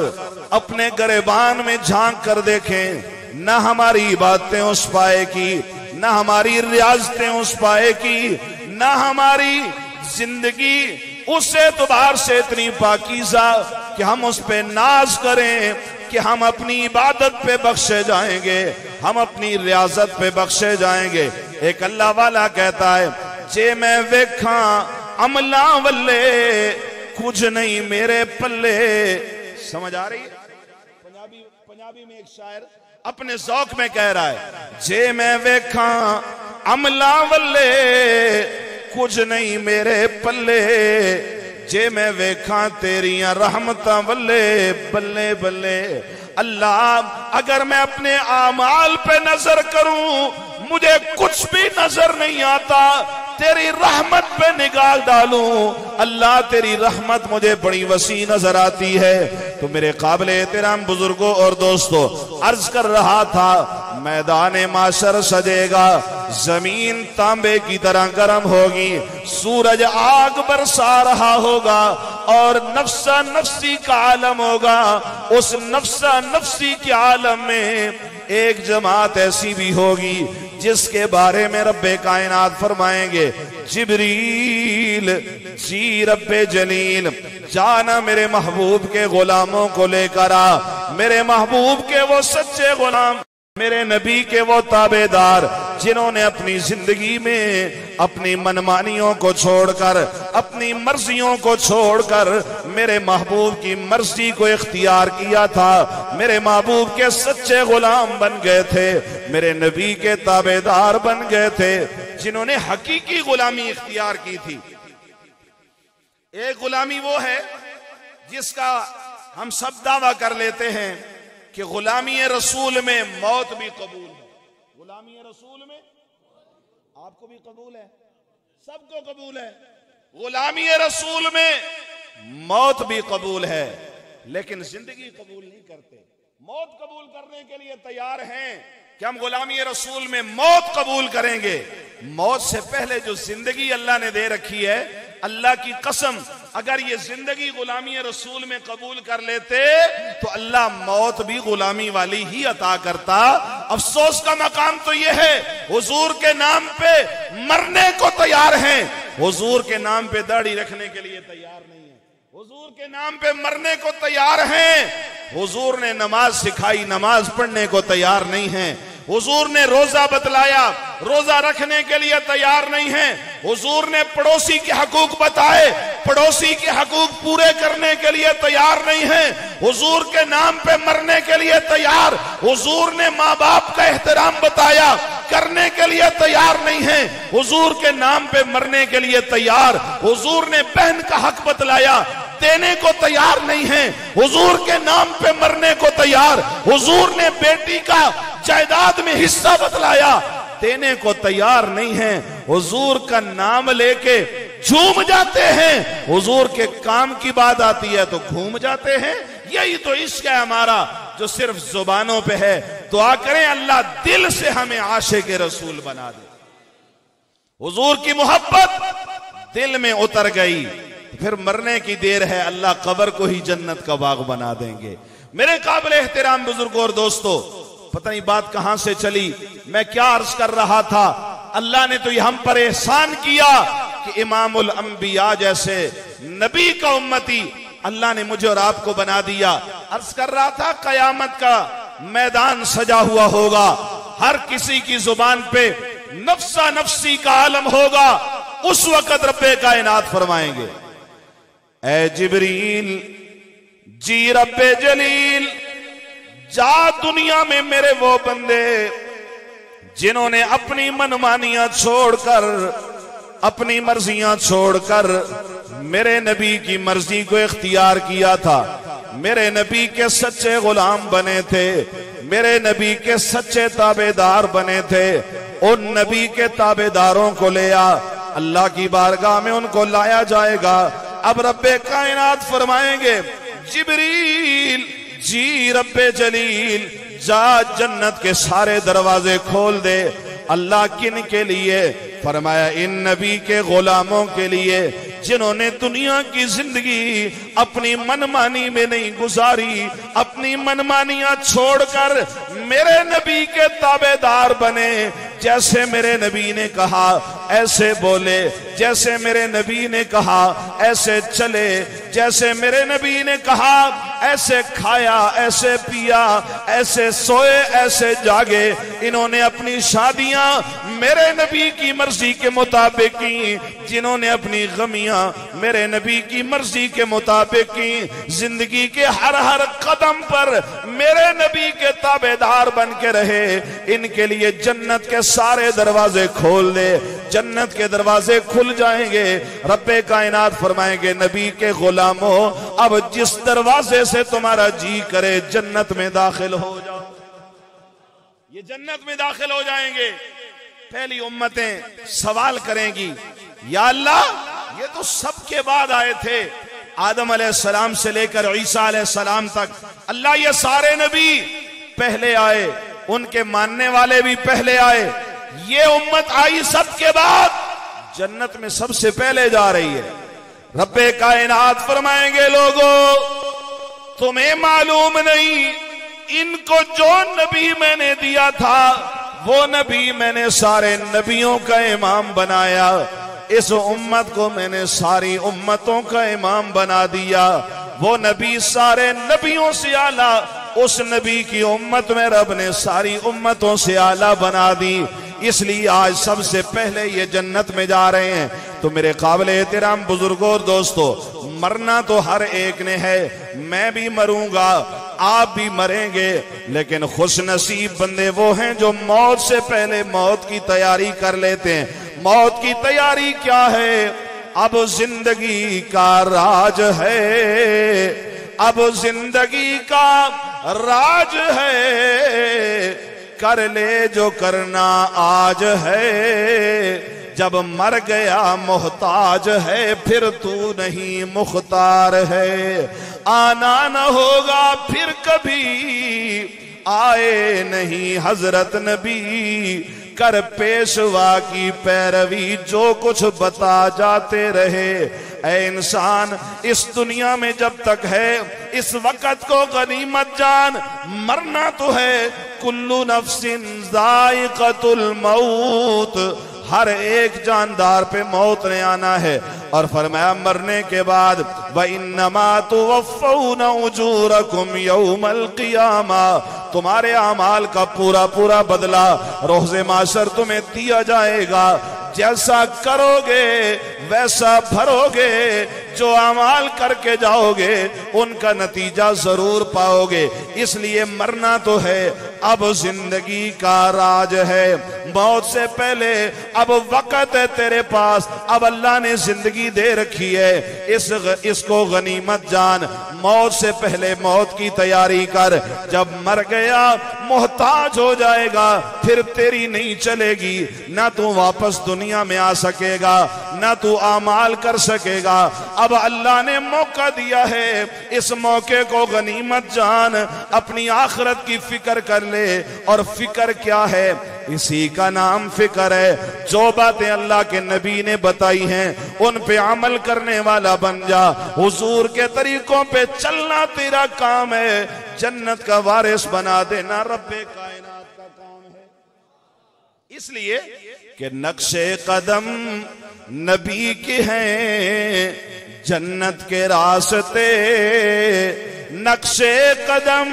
अपने गिरबान में झांक कर देखें, न हमारी इबादतें उस पाए की, न हमारी रियाजतें उस पाए की, न हमारी जिंदगी उस एतबार से इतनी पाकीज़ा कि हम उस पे नाज करें कि हम अपनी इबादत पे बख्शे जाएंगे, हम अपनी रियाजत पे बख्शे जाएंगे। एक अल्लाह वाला कहता है, जे मैं वेखा अमला वल्ले, कुछ नहीं मेरे पल्ले। समझ आ रही है? पंजाबी में एक शायर अपने ज़ौक में कह रहा है, जे मैं वेखा अमला वल्ले, कुछ नहीं मेरे पल्ले, जे मैं वेखा तेरियां रहमतां वल्ले, बल्ले बल्ले। अल्लाह, अगर मैं अपने आमाल पे नजर करूं, मुझे कुछ भी नजर नहीं आता, तेरी रहमत पे निगाह डालूं, अल्लाह तेरी रहमत मुझे बड़ी वसी नजर आती है। तो मेरे काबिल एहतराम बुजुर्गों और दोस्तों, अर्ज कर रहा था, मैदान माशर सजेगा, जमीन तांबे की तरह गर्म होगी, सूरज आग बरसा रहा होगा और नफ्सा नफ्सी का आलम होगा। उस नफ्सा नफ्सी के आलम में एक जमात ऐसी भी होगी जिसके बारे में रब्बे कायनात फरमाएंगे, जिब्रील जी रब्बे जलील, जाना मेरे महबूब के गुलामों को लेकर आ, मेरे महबूब के वो सच्चे गुलाम, मेरे नबी के वो ताबेदार जिन्होंने अपनी जिंदगी में अपनी मनमानियों को छोड़कर, अपनी मर्जियों को छोड़कर मेरे महबूब की मर्जी को इख्तियार किया था, मेरे महबूब के सच्चे गुलाम बन गए थे, मेरे नबी के ताबेदार बन गए थे, जिन्होंने हकीकी गुलामी इख्तियार की थी। एक गुलामी वो है जिसका हम सब दावा कर लेते हैं कि गुलामी रसूल में मौत भी कबूल है। गुलामी रसूल में आपको भी कबूल है, सबको कबूल है। गुलामी रसूल में मौत भी कबूल है, लेकिन जिंदगी कबूल नहीं करते। मौत कबूल करने के लिए तैयार हैं कि हम गुलामी रसूल में मौत कबूल करेंगे। मौत से पहले जो जिंदगी अल्लाह ने दे रखी है, अल्लाह की कसम, अगर ये जिंदगी गुलामी रसूल में कबूल कर लेते तो अल्लाह मौत भी गुलामी वाली ही अता करता। अफसोस का मकाम तो ये है, हुजूर के नाम पे मरने को तैयार हैं, हुजूर के नाम पे दाढ़ी रखने के लिए तैयार नहीं है, हुजूर के नाम पे मरने को तैयार हैं। हुजूर ने नमाज सिखाई, नमाज पढ़ने को तैयार नहीं है। हुजूर ने रोजा बतलाया, रोजा रखने के लिए तैयार नहीं है। हुजूर ने पड़ोसी के हकूक बताए, पड़ोसी के हकूक पूरे करने के लिए तैयार नहीं है। हुजूर के नाम पे मरने के लिए तैयार। हुजूर ने माँ बाप का एहतराम बताया, करने के लिए तैयार नहीं है। हुजूर के नाम पे मरने के लिए तैयार। हुजूर ने बहन का हक बतलाया, देने को तैयार नहीं है। हुजूर के नाम पे मरने को तैयार। हुजूर ने बेटी का जायदाद में हिस्सा बतलाया, देने को तैयार नहीं है। हुजूर का नाम लेके झूम जाते हैं, हुजूर के काम की बात आती है तो घूम जाते हैं। यही तो इश्क है हमारा, जो सिर्फ जुबानों पे है। दुआ करें अल्लाह दिल से हमें आशिक रसूल बना दे। हुजूर की मोहब्बत दिल में उतर गई, फिर मरने की देर है, अल्लाह कब्र को ही जन्नत का बाग बना देंगे। मेरे काबिल एहतराम बुजुर्गों और दोस्तों, पता नहीं बात कहां से चली, मैं क्या अर्ज कर रहा था। अल्लाह ने तो ये हम पर एहसान किया कि इमामुल अंबिया जैसे नबी का उम्मती अल्लाह ने मुझे और आपको बना दिया। अर्ज कर रहा था, कयामत का मैदान सजा हुआ होगा, हर किसी की जुबान पे नफ्सा नफ्सी का आलम होगा। उस वक्त रब्बे कायनात फरमाएंगे, ऐ जिब्रील जी रब्बे जलील, जा दुनिया में मेरे वो बंदे जिन्होंने अपनी मनमानियां छोड़कर, अपनी मर्जियां छोड़कर मेरे नबी की मर्जी को इख्तियार किया था, मेरे नबी के सच्चे गुलाम बने थे, मेरे नबी के सच्चे ताबेदार बने थे। उन नबी के ताबेदारों को ले आ, अल्लाह की बारगाह में उनको लाया जाएगा। अब रब्बे कायनात फरमाएंगे, जिब्रील जी रब्बे जलील, जा जन्नत के सारे दरवाजे खोल दे। अल्लाह किन के लिए? फरमाया इन नबी के गुलामों के लिए जिन्होंने दुनिया की जिंदगी अपनी मनमानी में नहीं गुजारी, अपनी मनमानियां छोड़कर मेरे नबी के ताबेदार बने। जैसे मेरे नबी ने कहा ऐसे बोले, जैसे मेरे नबी ने कहा ऐसे चले, जैसे मेरे नबी ने कहा ऐसे खाया, ऐसे पिया, ऐसे सोए, ऐसे जागे। इन्होंने अपनी शादियां मेरे नबी की मर्जी के मुताबिक की, जिन्होंने अपनी गमियां मेरे नबी की मर्जी के मुताबिक की। जिंदगी के हर हर कदम पर मेरे नबी के ताबेदार बन के रहे। इनके लिए जन्नत के सारे दरवाजे खोल दे, जन्नत के दरवाजे खुल जाएंगे। रब्बे कायनात फरमाएंगे, नबी के गुलामों, अब जिस दरवाजे से तुम्हारा जी करे जन्नत में दाखिल हो जाओ। ये जन्नत में दाखिल हो जाएंगे। पहली उम्मतें सवाल करेंगी, या अल्लाह ये तो सबके बाद आए थे, आदम अलैहिस्सलाम से लेकर ईसा अलैहिस्सलाम तक। अल्लाह ये सारे नबी पहले आए, उनके मानने वाले भी पहले आए, ये उम्मत आई सबके बाद, जन्नत में सबसे पहले जा रही है। रब्बे कायनात फरमाएंगे, लोगों तुम्हें मालूम नहीं, इनको जो नबी मैंने दिया था वो नबी मैंने सारे नबियों का इमाम बनाया। इस उम्मत को मैंने सारी उम्मतों का इमाम बना दिया। वो नबी सारे नबियों से आला, उस नबी की उम्मत में रब ने सारी उम्मतों से आला बना दी। इसलिए आज सबसे पहले ये जन्नत में जा रहे हैं। तो मेरे काबिले एहतराम बुजुर्गों और दोस्तों, मरना तो हर एक ने है, मैं भी मरूंगा, आप भी मरेंगे, लेकिन खुश नसीब बंदे वो हैं जो मौत से पहले मौत की तैयारी कर लेते हैं। मौत की तैयारी क्या है? अब जिंदगी का राज है, अब जिंदगी का राज है, कर ले जो करना आज है, जब मर गया मोहताज है, फिर तू नहीं मुख्तार है, आना न होगा फिर कभी, आए नहीं हजरत नबी, कर पेशवा की पैरवी, जो कुछ बता जाते रहे। ऐ इंसान, इस दुनिया में जब तक है, इस वक्त को गनीमत जान, मरना तो है, कुल्लु नफ्सिन जायक़तुल मौत, हर एक जानदार पे मौत ने आना है। और फरमाया मरने के बाद व इन्नमा तुवफ़्फ़ौना उजूरकुम यौमल क़ियामा, तुम्हारे अमाल का पूरा पूरा बदला रोज़े माशर तुम्हें दिया जाएगा, जैसा करोगे वैसा भरोगे, जो अमाल करके जाओगे उनका नतीजा जरूर पाओगे। इसलिए मरना तो है, अब जिंदगी का राज है, मौत से पहले अब वक्त है तेरे पास, अब अल्लाह ने जिंदगी दे रखी है, इसको गनीमत जान, मौत से पहले मौत की तैयारी कर। जब मर गया मोहताज हो जाएगा, फिर तेरी नहीं चलेगी, ना तू वापस दुनिया में आ सकेगा, ना तू आमाल कर सकेगा। अब अल्लाह ने मौका दिया है, इस मौके को गनीमत जान, अपनी आखिरत की फिक्र कर ले। और फिक्र क्या है? इसी का नाम फिक्र है। जो बातें अल्लाह के नबी ने बताई हैं उन पे अमल करने वाला बन जा, हुजूर के तरीकों पे चलना तेरा काम है, जन्नत का वारिस बना देना रब्बे कायनात का काम है। इसलिए कि नक्शे कदम नबी के हैं जन्नत के रास्ते, नक्शे कदम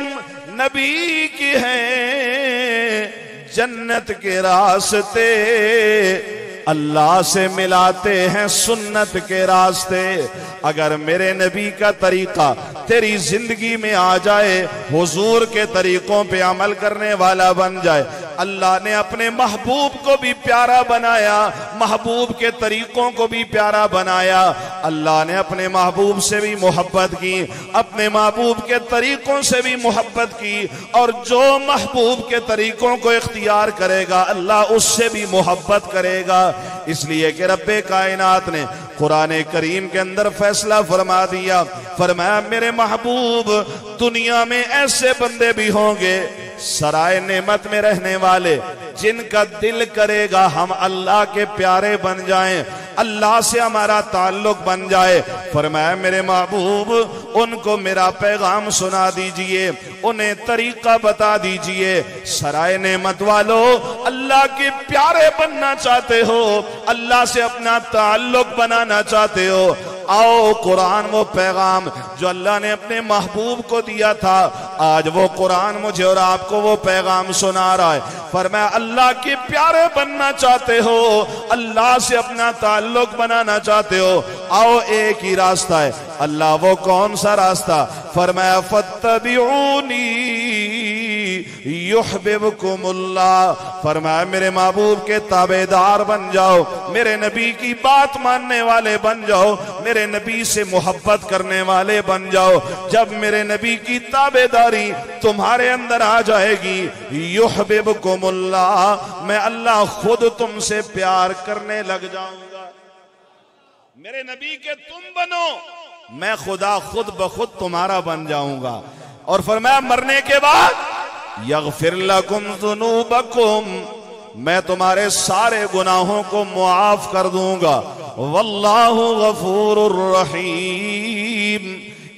नबी की हैं जन्नत के रास्ते, अल्लाह से मिलाते हैं सुन्नत के रास्ते। अगर मेरे नबी का तरीका तेरी जिंदगी में आ जाए, हुजूर के तरीकों पे अमल करने वाला बन जाए, अल्लाह ने अपने महबूब को भी प्यारा बनाया, महबूब के तरीकों को भी प्यारा बनाया। अल्लाह ने अपने महबूब से भी मोहब्बत की, अपने महबूब के तरीकों से भी मोहब्बत की, और जो महबूब के तरीकों को इख्तियार करेगा अल्लाह उससे भी मोहब्बत करेगा। इसलिए कि रब्बे कायनात ने कुरान करीम के अंदर फैसला फरमा दिया, फरमाया मेरे महबूब दुनिया में ऐसे बंदे भी होंगे सराय नेमत में रहने वाले, जिनका दिल करेगा हम अल्लाह के प्यारे बन जाएं, अल्लाह से हमारा ताल्लुक बन जाए। फरमाया मेरे महबूब उनको मेरा पैगाम सुना दीजिए, उन्हें तरीका बता दीजिए। सराय नेमत वालों, अल्लाह के प्यारे बनना चाहते हो, अल्लाह से अपना ताल्लुक बनाना चाहते हो, आओ कुरान वो पैगाम जो अल्लाह ने अपने महबूब को दिया था, आज वो कुरान मुझे और आपको वो पैगाम सुना रहा है। फरमाया अल्लाह के प्यारे बनना चाहते हो, अल्लाह से अपना ताल्लुक बनाना चाहते हो, आओ एक ही रास्ता है। अल्लाह वो कौन सा रास्ता? फरमाया फत्तबिऊनी युहब्बुकुमुल्लाह, फरमाया मेरे महबूब के ताबेदार बन जाओ, मेरे नबी की बात मानने वाले बन जाओ, मेरे नबी से मोहब्बत करने वाले बन जाओ। जब मेरे नबी की ताबेदारी तुम्हारे अंदर आ जाएगी, युहब्बुकुमुल्लाह, मैं अल्लाह खुद तुमसे प्यार करने लग जाऊंगा। मेरे नबी के तुम बनो, मैं खुदा खुद ब खुद तुम्हारा बन जाऊंगा। और फरमाया मरने के बाद यगफिर लकुम ज़ुनूबकुम, मैं तुम्हारे सारे गुनाहों को मुआफ कर दूंगा। वल्लाहु गफूरुर रहीम,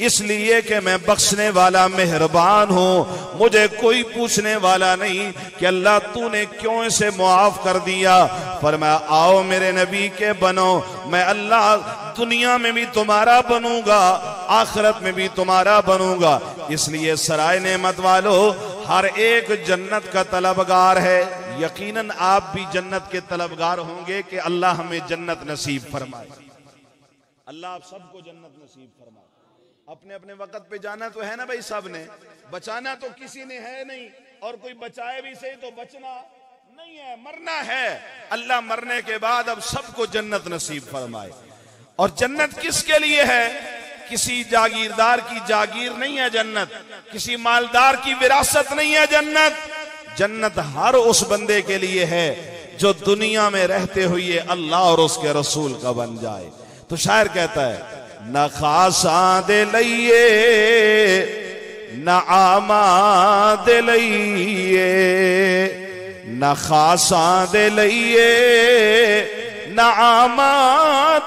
इसलिए कि मैं बख्शने वाला मेहरबान हूं, मुझे कोई पूछने वाला नहीं कि अल्लाह तूने क्यों इसे मुआफ कर दिया। फरमाया आओ मेरे नबी के बनो, मैं अल्लाह दुनिया में भी तुम्हारा बनूंगा, आखिरत में भी तुम्हारा बनूंगा। इसलिए सराय नेमत वालों, हर एक जन्नत का तलबगार है। यकीनन आप भी जन्नत के तलबगार होंगे कि अल्लाह हमें जन्नत नसीब फरमाए। अल्लाह आप सबको जन्नत नसीब फरमाए। अपने अपने वक्त पे जाना तो है ना भाई, सब ने बचाना तो किसी ने है नहीं, और कोई बचाए भी सही तो बचना नहीं है, मरना है। अल्लाह मरने के बाद अब सबको जन्नत नसीब फरमाए। और जन्नत किसके लिए है? किसी जागीरदार की जागीर नहीं है जन्नत, किसी मालदार की विरासत नहीं है जन्नत। जन्नत हर उस बंदे के लिए है जो दुनिया में रहते हुए अल्लाह और उसके रसूल का बन जाए। तो शायर कहता है, न खासा दे लइए न आमा दे लइए, न खासा दे लइए न आमा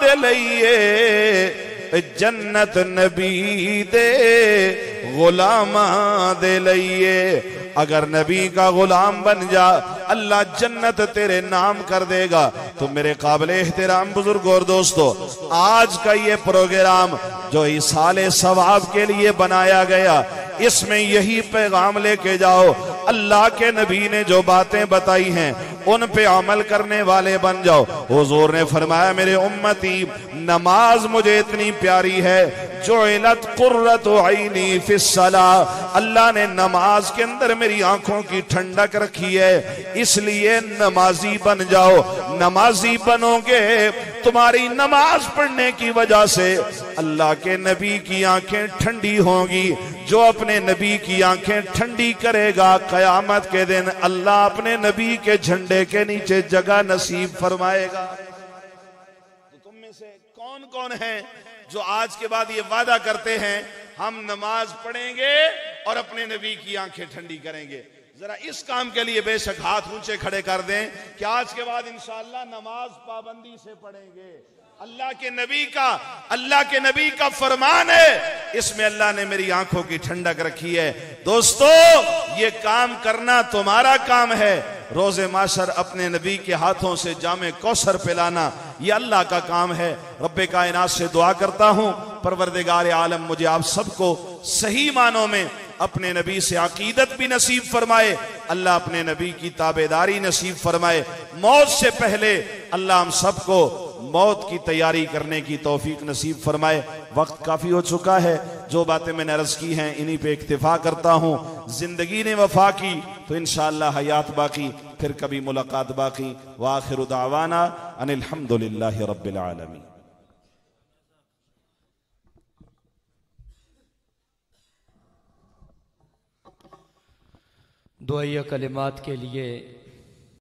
दे लइए, जन्नत नबी दे गुलामा दे लइए। अगर नबी का गुलाम बन जा अल्लाह जन्नत तेरे नाम कर देगा। तो मेरे काबिले एहतराम बुजुर्ग और दोस्तों, आज का ये प्रोग्राम जो इसाले सवाब के लिए बनाया गया, इसमें यही पैगाम लेके जाओ, अल्लाह के नबी ने जो बातें बताई हैं उन पे अमल करने वाले बन जाओ। हुजूर ने फरमाया, मेरे उम्मती नमाज मुझे इतनी प्यारी है, जुइलत कुर्रतु ऐनी फिस्सलाह, अल्लाह ने नमाज के अंदर मेरी आंखों की ठंडक रखी है, इसलिए नमाजी बन जाओ। नमाजी बनोगे, तुम्हारी नमाज पढ़ने की वजह से अल्लाह के नबी की आंखें ठंडी होंगी। जो अपने नबी की आंखें ठंडी करेगा, कयामत के दिन अल्लाह अपने नबी के झंडे के नीचे जगह नसीब फरमाएगा। तो तुम में से कौन कौन है जो आज के बाद ये वादा करते हैं हम नमाज पढ़ेंगे और अपने नबी की आंखें ठंडी करेंगे? जरा इस काम के लिए बेशक हाथ ऊंचे खड़े कर दें कि आज के बाद इंशाअल्लाह नमाज पाबंदी से पढ़ेंगे। अल्लाह के नबी का फरमान है, इसमें अल्लाह ने मेरी आंखों की ठंडक रखी है। दोस्तों, ये काम करना तुम्हारा काम है। रोजे माशर अपने नबी के हाथों से जामे कौसर पिलाना, ये अल्लाह का काम है। रब्बे कायनात से दुआ करता हूं, परवरदिगार आलम मुझे आप सबको सही मानों में अपने नबी से अकीदत भी नसीब फरमाए, अल्लाह अपने नबी की ताबेदारी नसीब फरमाए। मौत से पहले अल्लाह हम सबको मौत की तैयारी करने की तौफीक नसीब फरमाए। वक्त काफी हो चुका है, जो बातें मैंने अर्ज की हैं इन्हीं पे इक्तिफा करता हूँ। जिंदगी ने वफा की तो इंशाअल्लाह हयात बाकी, फिर कभी मुलाकात बाकी। व आखिरु दावाना अनिल हम्दुलिल्लाहि रब्बिल आलमीन। दुआया कलिमात के लिए